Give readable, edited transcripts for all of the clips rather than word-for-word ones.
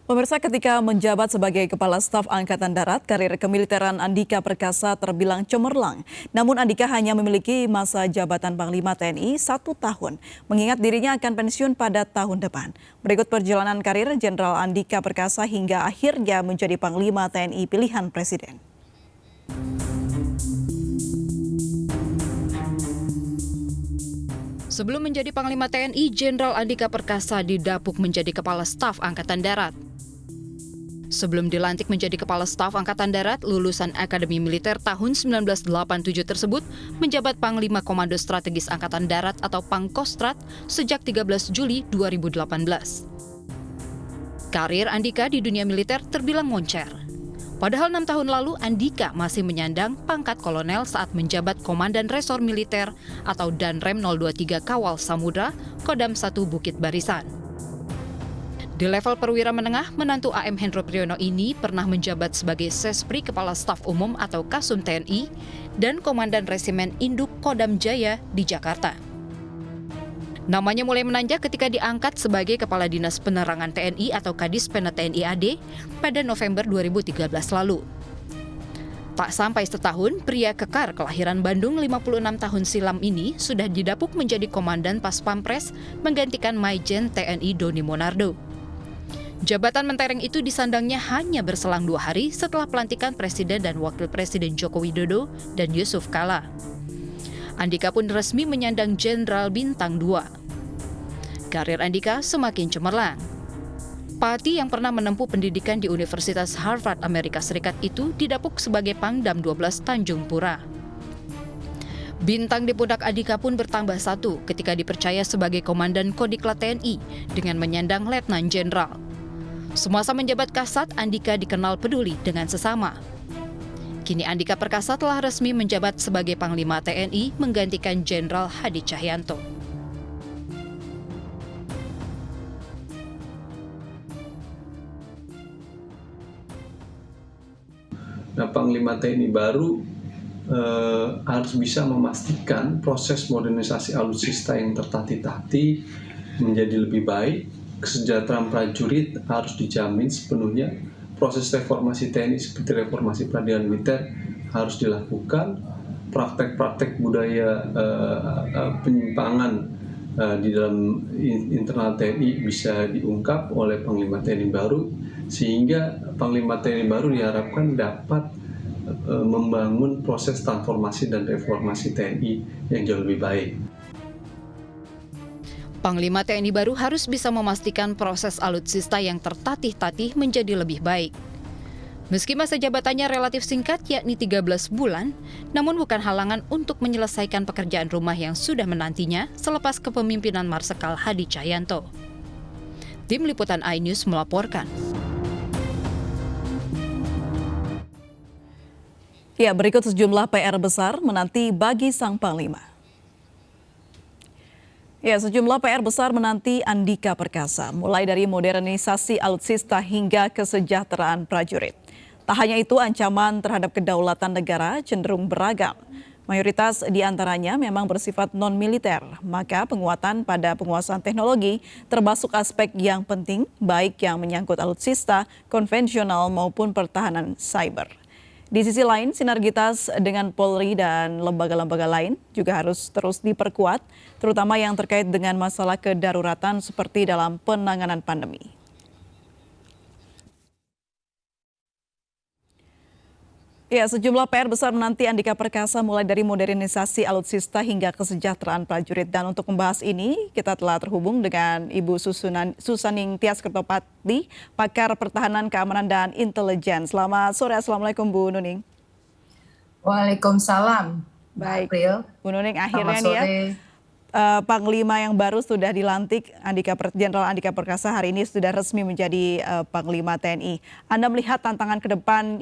Pemirsa, ketika menjabat sebagai Kepala Staf Angkatan Darat, karir kemiliteran Andika Perkasa terbilang cemerlang. Namun Andika hanya memiliki masa jabatan Panglima TNI 1 tahun, mengingat dirinya akan pensiun pada tahun depan. Berikut perjalanan karir Jenderal Andika Perkasa hingga akhirnya menjadi Panglima TNI pilihan Presiden. Sebelum menjadi Panglima TNI, Jenderal Andika Perkasa didapuk menjadi Kepala Staf Angkatan Darat. Sebelum dilantik menjadi Kepala Staf Angkatan Darat, lulusan Akademi Militer tahun 1987 tersebut menjabat Panglima Komando Strategis Angkatan Darat atau Pangkostrat sejak 13 Juli 2018. Karir Andika di dunia militer terbilang moncer. Padahal 6 tahun lalu Andika masih menyandang pangkat kolonel saat menjabat Komandan Resor Militer atau Danrem 023 Kawal Samudra, Kodam 1 Bukit Barisan. Di level perwira menengah, menantu AM Hendro Priyono ini pernah menjabat sebagai Sespri Kepala Staf Umum atau Kasum TNI dan Komandan Resimen Induk Kodam Jaya di Jakarta. Namanya mulai menanjak ketika diangkat sebagai Kepala Dinas Penerangan TNI atau Kadispen TNI AD pada November 2013 lalu. Tak sampai setahun, pria kekar kelahiran Bandung 56 tahun silam ini sudah didapuk menjadi Komandan Pas Pampres menggantikan Maijen TNI Doni Monardo. Jabatan mentereng itu disandangnya hanya berselang 2 hari setelah pelantikan Presiden dan Wakil Presiden Joko Widodo dan Yusuf Kala. Andika pun resmi menyandang Jenderal Bintang 2. Karir Andika semakin cemerlang. Pati yang pernah menempuh pendidikan di Universitas Harvard Amerika Serikat itu didapuk sebagai Pangdam 12 Tanjung Pura. Bintang di pundak Andika pun bertambah 1 ketika dipercaya sebagai Komandan Kodiklat TNI dengan menyandang Letnan Jenderal. Semasa menjabat Kasat, Andika dikenal peduli dengan sesama. Kini Andika Perkasa telah resmi menjabat sebagai Panglima TNI menggantikan Jenderal Hadi Cahyanto. Nah, Panglima TNI baru harus bisa memastikan proses modernisasi alutsista yang tertatih-tatih menjadi lebih baik. Kesejahteraan prajurit harus dijamin sepenuhnya. Proses reformasi TNI seperti reformasi peradilan militer harus dilakukan. Praktek-praktek budaya penyimpangan di dalam internal TNI bisa diungkap oleh Panglima TNI baru, sehingga Panglima TNI baru diharapkan dapat membangun proses transformasi dan reformasi TNI yang jauh lebih baik. Panglima TNI baru harus bisa memastikan proses alutsista yang tertatih-tatih menjadi lebih baik. Meski masa jabatannya relatif singkat, yakni 13 bulan, namun bukan halangan untuk menyelesaikan pekerjaan rumah yang sudah menantinya selepas kepemimpinan Marsikal Hadi Cahyanto. Tim Liputan iNews melaporkan. Ya, berikut sejumlah PR besar menanti bagi sang Panglima. Ya, sejumlah PR besar menanti Andika Perkasa, mulai dari modernisasi alutsista hingga kesejahteraan prajurit. Tak hanya itu, ancaman terhadap kedaulatan negara cenderung beragam. Mayoritas di antaranya memang bersifat non-militer, maka penguatan pada penguasaan teknologi termasuk aspek yang penting, baik yang menyangkut alutsista, konvensional maupun pertahanan cyber. Di sisi lain, sinergitas dengan Polri dan lembaga-lembaga lain juga harus terus diperkuat, terutama yang terkait dengan masalah kedaruratan seperti dalam penanganan pandemi. Ya, sejumlah PR besar menanti Andika Perkasa mulai dari modernisasi alutsista hingga kesejahteraan prajurit. Dan untuk membahas ini, kita telah terhubung dengan Ibu Susaning Tias Kertopati, pakar pertahanan, keamanan, dan intelijen. Selamat sore, Assalamualaikum Bu Nuning. Waalaikumsalam. Baik, April. Bu Nuning, akhirnya nih ya, Panglima yang baru sudah dilantik, Jenderal Andika Perkasa hari ini sudah resmi menjadi Panglima TNI. Anda melihat tantangan ke depan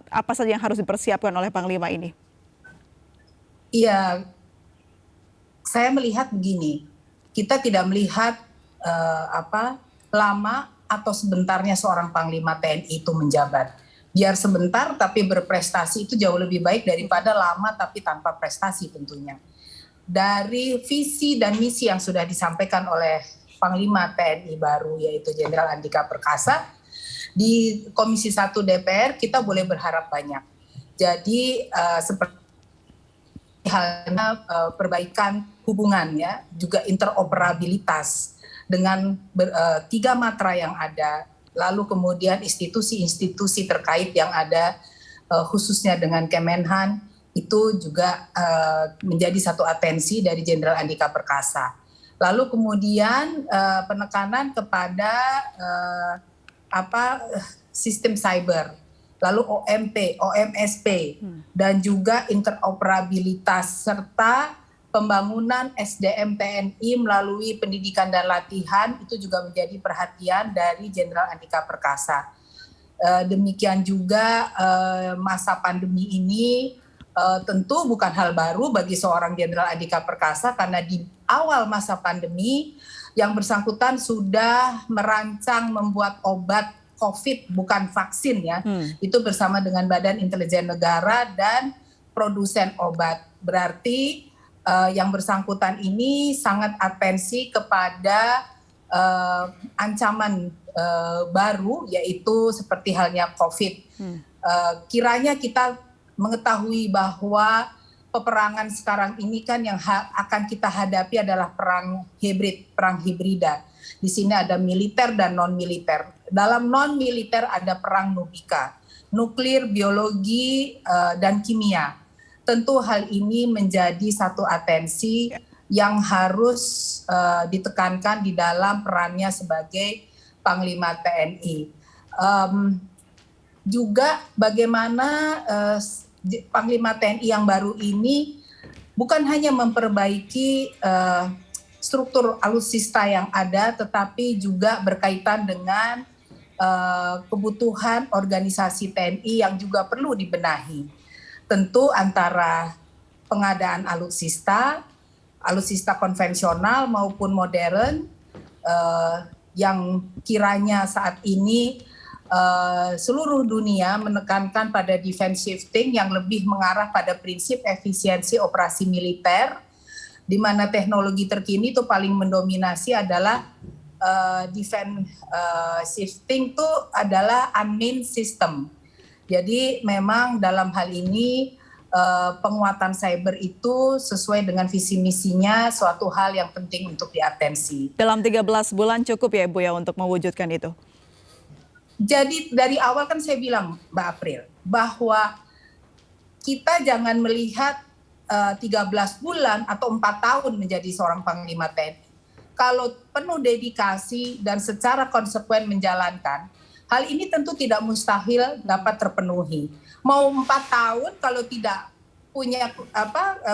apa saja yang harus dipersiapkan oleh Panglima ini? Iya, saya melihat begini, kita tidak melihat lama atau sebentarnya seorang Panglima TNI itu menjabat. Biar sebentar tapi berprestasi itu jauh lebih baik daripada lama tapi tanpa prestasi tentunya. Dari visi dan misi yang sudah disampaikan oleh Panglima TNI baru yaitu Jenderal Andika Perkasa, di Komisi 1 DPR kita boleh berharap banyak. Jadi seperti halnya perbaikan hubungan ya, juga interoperabilitas dengan 3 matra yang ada, lalu kemudian institusi-institusi terkait yang ada, khususnya dengan Kemenhan, itu juga menjadi satu atensi dari Jenderal Andika Perkasa. Lalu kemudian penekanan kepada sistem cyber, lalu OMP, OMSP, dan juga interoperabilitas serta pembangunan SDM TNI melalui pendidikan dan latihan itu juga menjadi perhatian dari Jenderal Andika Perkasa. Demikian juga masa pandemi ini tentu bukan hal baru bagi seorang Jenderal Andika Perkasa, karena di awal masa pandemi yang bersangkutan sudah merancang membuat obat COVID, bukan vaksin ya, itu bersama dengan Badan Intelijen Negara dan produsen obat. Berarti yang bersangkutan ini sangat atensi kepada ancaman baru, yaitu seperti halnya COVID. Kiranya kita mengetahui bahwa peperangan sekarang ini kan yang akan kita hadapi adalah perang hibrid, perang hibrida. Di sini ada militer dan non-militer. Dalam non-militer ada perang nuklir, nuklir, biologi, dan kimia. Tentu hal ini menjadi satu atensi yang harus ditekankan di dalam perannya sebagai Panglima TNI. Juga bagaimana Panglima TNI yang baru ini bukan hanya memperbaiki struktur alutsista yang ada, tetapi juga berkaitan dengan kebutuhan organisasi TNI yang juga perlu dibenahi. Tentu antara pengadaan alutsista konvensional maupun modern, yang kiranya saat ini seluruh dunia menekankan pada defense shifting yang lebih mengarah pada prinsip efisiensi operasi militer, di mana teknologi terkini itu paling mendominasi adalah defense shifting itu adalah unmanned system. Jadi memang dalam hal ini penguatan cyber itu sesuai dengan visi misinya suatu hal yang penting untuk diatensi. Dalam 13 bulan cukup ya Bu ya untuk mewujudkan itu? Jadi dari awal kan saya bilang Mbak April bahwa kita jangan melihat 13 bulan atau 4 tahun menjadi seorang Panglima TNI. Kalau penuh dedikasi dan secara konsekuen menjalankan, hal ini tentu tidak mustahil dapat terpenuhi. Mau 4 tahun kalau tidak punya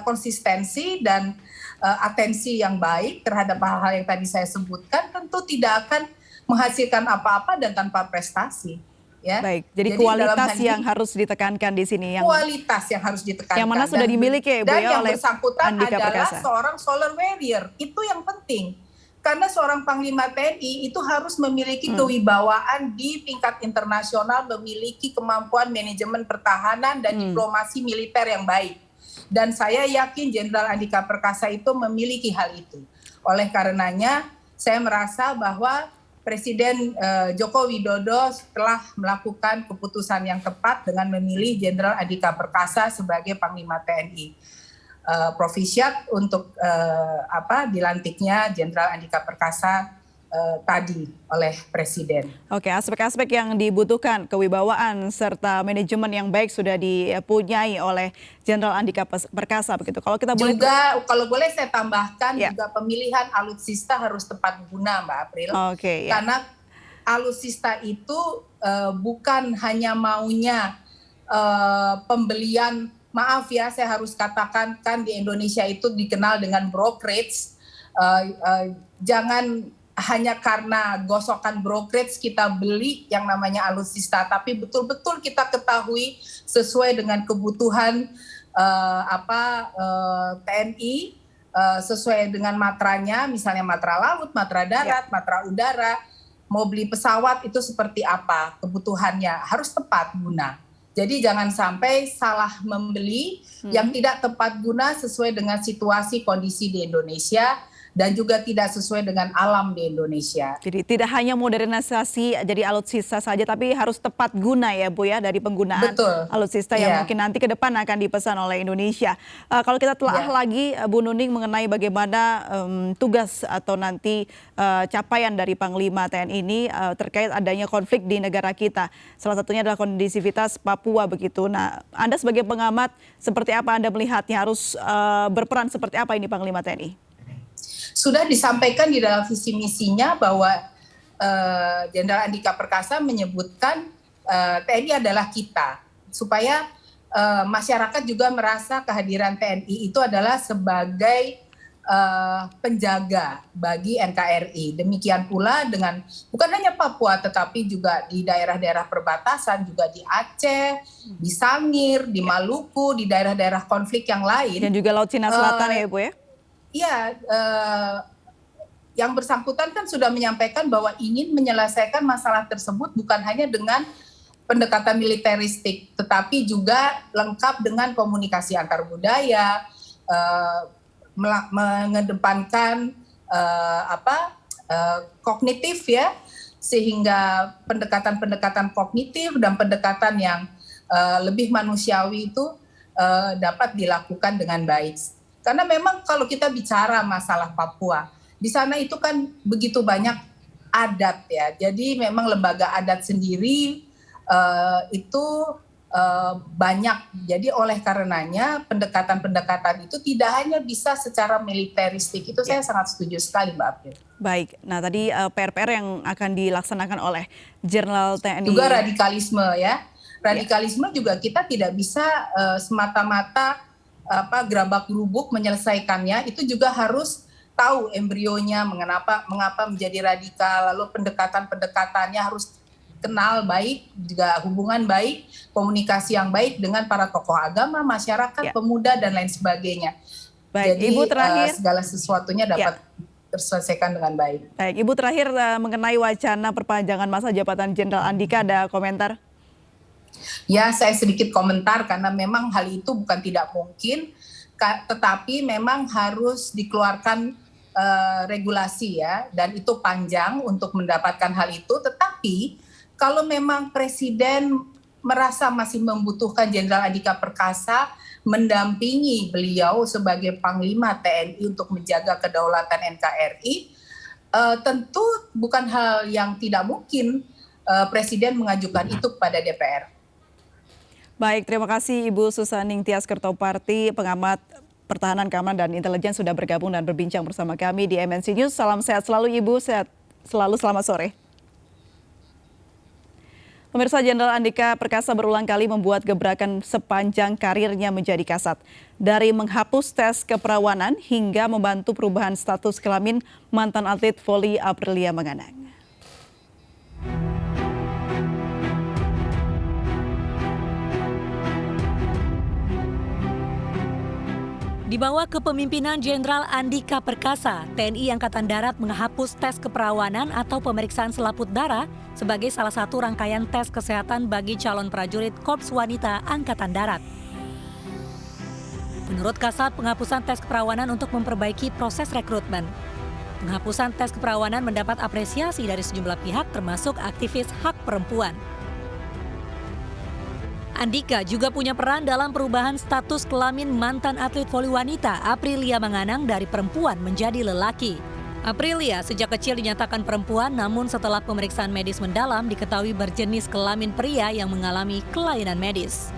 konsistensi dan atensi yang baik terhadap hal-hal yang tadi saya sebutkan, tentu tidak akan menghasilkan apa-apa dan tanpa prestasi. Ya. Baik, jadi kualitas yang harus ditekankan di sini. Kualitas yang harus ditekankan. Yang mana sudah dimiliki Bu ya oleh Andika adalah Perkasa. Seorang solar warrior, itu yang penting. Karena seorang Panglima TNI itu harus memiliki kewibawaan di tingkat internasional, memiliki kemampuan manajemen pertahanan dan diplomasi militer yang baik. Dan saya yakin Jenderal Andika Perkasa itu memiliki hal itu. Oleh karenanya, saya merasa bahwa Presiden Joko Widodo telah melakukan keputusan yang tepat dengan memilih Jenderal Andika Perkasa sebagai Panglima TNI. Profisiat untuk dilantiknya Jenderal Andika Perkasa tadi oleh Presiden. Oke, aspek-aspek yang dibutuhkan, kewibawaan serta manajemen yang baik sudah dipunyai oleh Jenderal Andika Perkasa begitu. Kalau kita boleh kalau boleh saya tambahkan juga pemilihan alutsista harus tepat guna Mbak April. Oke, karena alutsista itu bukan hanya maunya pembelian. Maaf ya, saya harus katakan kan di Indonesia itu dikenal dengan brokerage. Jangan hanya karena gosokan brokerage kita beli yang namanya alutsista, tapi betul-betul kita ketahui sesuai dengan kebutuhan TNI, sesuai dengan matranya, misalnya matra laut, matra darat, matra udara, mau beli pesawat itu seperti apa kebutuhannya, harus tepat guna. Jadi jangan sampai salah membeli yang tidak tepat guna sesuai dengan situasi kondisi di Indonesia dan juga tidak sesuai dengan alam di Indonesia. Jadi tidak hanya modernisasi jadi alutsista saja, tapi harus tepat guna ya Bu ya dari penggunaan Betul. alutsista Iya. yang mungkin nanti ke depan akan dipesan oleh Indonesia. Kalau kita telah lagi Bu Nuning mengenai bagaimana tugas atau nanti capaian dari Panglima TNI ini terkait adanya konflik di negara kita. Salah satunya adalah kondisivitas Papua begitu. Nah, Anda sebagai pengamat seperti apa Anda melihatnya, harus berperan seperti apa ini Panglima TNI? Sudah disampaikan di dalam visi misinya bahwa Jenderal Andika Perkasa menyebutkan TNI adalah kita, supaya masyarakat juga merasa kehadiran TNI itu adalah sebagai penjaga bagi NKRI. Demikian pula dengan bukan hanya Papua tetapi juga di daerah-daerah perbatasan, juga di Aceh, di Sangir, di Maluku, di daerah-daerah konflik yang lain. Dan juga Laut Cina Selatan ya Bu ya? Iya, yang bersangkutan kan sudah menyampaikan bahwa ingin menyelesaikan masalah tersebut bukan hanya dengan pendekatan militeristik, tetapi juga lengkap dengan komunikasi antar budaya, mengedepankan kognitif ya, sehingga pendekatan-pendekatan kognitif dan pendekatan yang lebih manusiawi itu dapat dilakukan dengan baik. Karena memang kalau kita bicara masalah Papua, di sana itu kan begitu banyak adat ya. Jadi memang lembaga adat sendiri itu banyak. Jadi oleh karenanya pendekatan-pendekatan itu tidak hanya bisa secara militeristik. Itu saya sangat setuju sekali Mbak April. Baik, nah tadi PR-PR yang akan dilaksanakan oleh Jenderal TNI. Juga radikalisme ya. Radikalisme juga kita tidak bisa semata-mata gerabak gerubuk menyelesaikannya, itu juga harus tahu embrionya mengapa menjadi radikal, lalu pendekatan-pendekatannya harus kenal baik, juga hubungan baik, komunikasi yang baik dengan para tokoh agama, masyarakat, pemuda dan lain sebagainya. Baik, jadi Ibu terakhir segala sesuatunya dapat terselesaikan dengan baik. Baik, Ibu terakhir mengenai wacana perpanjangan masa jabatan Jenderal Andika, ada komentar? Ya, saya sedikit komentar karena memang hal itu bukan tidak mungkin, tetapi memang harus dikeluarkan regulasi ya, dan itu panjang untuk mendapatkan hal itu. Tetapi kalau memang Presiden merasa masih membutuhkan Jenderal Andika Perkasa mendampingi beliau sebagai Panglima TNI untuk menjaga kedaulatan NKRI, tentu bukan hal yang tidak mungkin Presiden mengajukan itu kepada DPR. Baik, terima kasih Ibu Susaning Tias Kertoparti, pengamat pertahanan, keamanan, dan intelijen sudah bergabung dan berbincang bersama kami di MNC News. Salam sehat selalu Ibu, sehat selalu, selamat sore. Pemirsa, Jenderal Andika Perkasa berulang kali membuat gebrakan sepanjang karirnya menjadi Kasat. Dari menghapus tes keperawanan hingga membantu perubahan status kelamin mantan atlet voli Aprilia Menganang. Di bawah kepemimpinan Jenderal Andika Perkasa, TNI Angkatan Darat menghapus tes keperawanan atau pemeriksaan selaput darah sebagai salah satu rangkaian tes kesehatan bagi calon prajurit Korps Wanita Angkatan Darat. Menurut Kasat, penghapusan tes keperawanan untuk memperbaiki proses rekrutmen. Penghapusan tes keperawanan mendapat apresiasi dari sejumlah pihak termasuk aktivis hak perempuan. Andika juga punya peran dalam perubahan status kelamin mantan atlet voli wanita Aprilia Menganang dari perempuan menjadi lelaki. Aprilia sejak kecil dinyatakan perempuan, namun setelah pemeriksaan medis mendalam diketahui berjenis kelamin pria yang mengalami kelainan medis.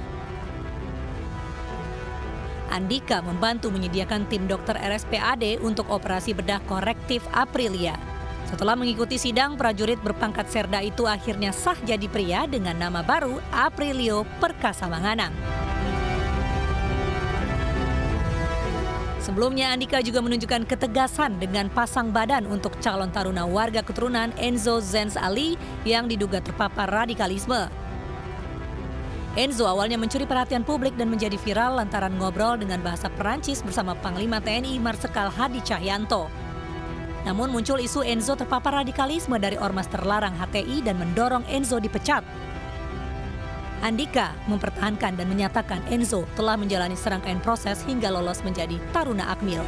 Andika membantu menyediakan tim dokter RSPAD untuk operasi bedah korektif Aprilia. Setelah mengikuti sidang, prajurit berpangkat Serda itu akhirnya sah jadi pria dengan nama baru Aprilio Perkasa Menganang. Sebelumnya, Andika juga menunjukkan ketegasan dengan pasang badan untuk calon taruna warga keturunan Enzo Zenz Ali yang diduga terpapar radikalisme. Enzo awalnya mencuri perhatian publik dan menjadi viral lantaran ngobrol dengan bahasa Perancis bersama Panglima TNI Marsikal Hadi Cahyanto. Namun muncul isu Enzo terpapar radikalisme dari ormas terlarang HTI dan mendorong Enzo dipecat. Andika mempertahankan dan menyatakan Enzo telah menjalani serangkaian proses hingga lolos menjadi taruna Akmil.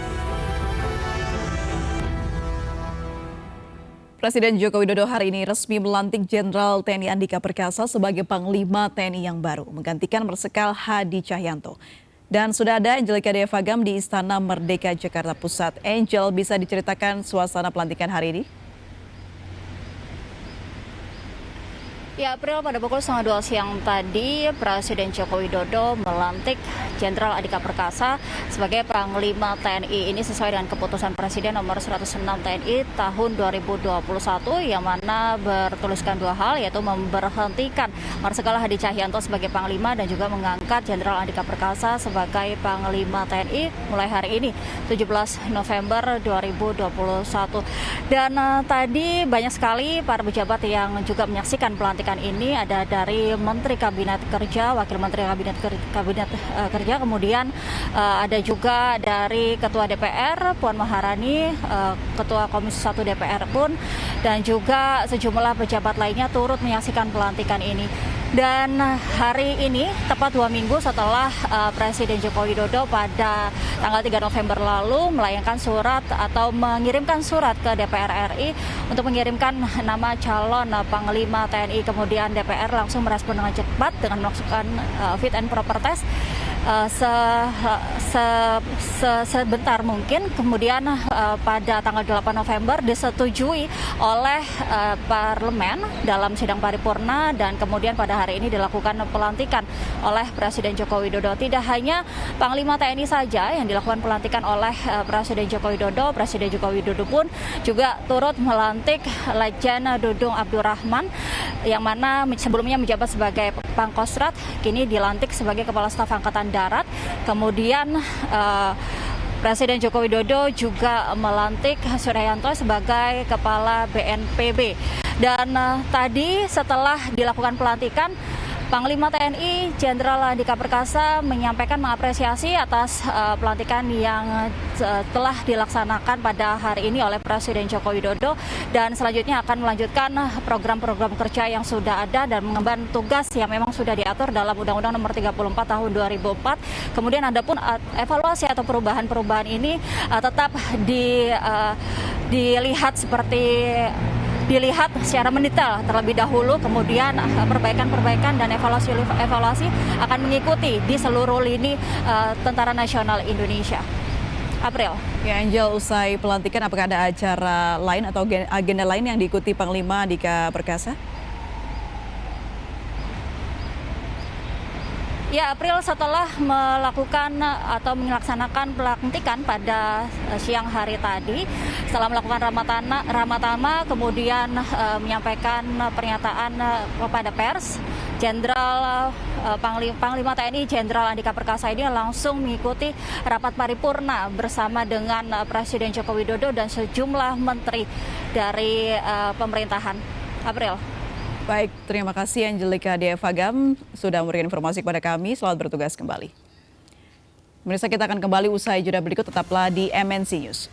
Presiden Joko Widodo hari ini resmi melantik Jenderal TNI Andika Perkasa sebagai Panglima TNI yang baru, menggantikan Marsikal Hadi Cahyanto. Dan sudah ada Angelika Devagam di Istana Merdeka Jakarta Pusat. Angel, bisa diceritakan suasana pelantikan hari ini? Ya, April, pada pukul 1:30 siang tadi, Presiden Joko Widodo melantik Jenderal Andika Perkasa sebagai Panglima TNI. Ini sesuai dengan keputusan Presiden nomor 106 TNI tahun 2021 yang mana bertuliskan dua hal, yaitu memberhentikan Marsikal Hadi Cahyanto sebagai Panglima dan juga mengangkat Jenderal Andika Perkasa sebagai Panglima TNI mulai hari ini, 17 November 2021. Dan tadi banyak sekali para pejabat yang juga menyaksikan pelantikan ini, ada dari Menteri Kabinet Kerja, Wakil Menteri Kabinet Kerja, kemudian ada juga dari Ketua DPR Puan Maharani, Ketua Komisi 1 DPR pun, dan juga sejumlah pejabat lainnya turut menyaksikan pelantikan ini. Dan hari ini tepat 2 minggu setelah Presiden Joko Widodo pada tanggal 3 November lalu melayangkan surat atau mengirimkan surat ke DPR RI untuk mengirimkan nama calon Panglima TNI. Kemudian DPR langsung merespon dengan cepat dengan melakukan fit and proper test sebentar mungkin. Kemudian pada tanggal 8 November disetujui oleh parlemen dalam sidang paripurna, dan kemudian pada hari ini dilakukan pelantikan oleh Presiden Joko Widodo. Tidak hanya Panglima TNI saja yang dilakukan pelantikan oleh Presiden Joko Widodo, Presiden Joko Widodo pun juga turut melantik Letjen Dudung Abdurrahman yang mana sebelumnya menjabat sebagai Pangkostrat, kini dilantik sebagai Kepala Staf Angkatan Darat. Kemudian Presiden Joko Widodo juga melantik Suryanto sebagai Kepala BNPB. Dan tadi setelah dilakukan pelantikan, Panglima TNI Jenderal Andika Perkasa menyampaikan mengapresiasi atas pelantikan yang telah dilaksanakan pada hari ini oleh Presiden Joko Widodo, dan selanjutnya akan melanjutkan program-program kerja yang sudah ada dan mengemban tugas yang memang sudah diatur dalam Undang-Undang Nomor 34 Tahun 2004. Kemudian ada pun evaluasi atau perubahan-perubahan ini tetap dilihat secara mendetail terlebih dahulu, kemudian perbaikan-perbaikan dan evaluasi akan mengikuti di seluruh lini Tentara Nasional Indonesia. April. Ya, Angel, usai pelantikan apakah ada acara lain atau agenda lain yang diikuti Panglima Andika Perkasa? Ya, April, setelah melakukan atau melaksanakan pelantikan pada siang hari tadi, setelah melakukan ramatama, kemudian menyampaikan pernyataan kepada pers, Jenderal Panglima TNI Jenderal Andika Perkasa ini langsung mengikuti rapat paripurna bersama dengan Presiden Joko Widodo dan sejumlah menteri dari pemerintahan. April. Baik, terima kasih Angelika Devagam sudah memberikan informasi kepada kami. Selamat bertugas kembali. Pemirsa, kita akan kembali usai jeda berikut, tetaplah di MNC News.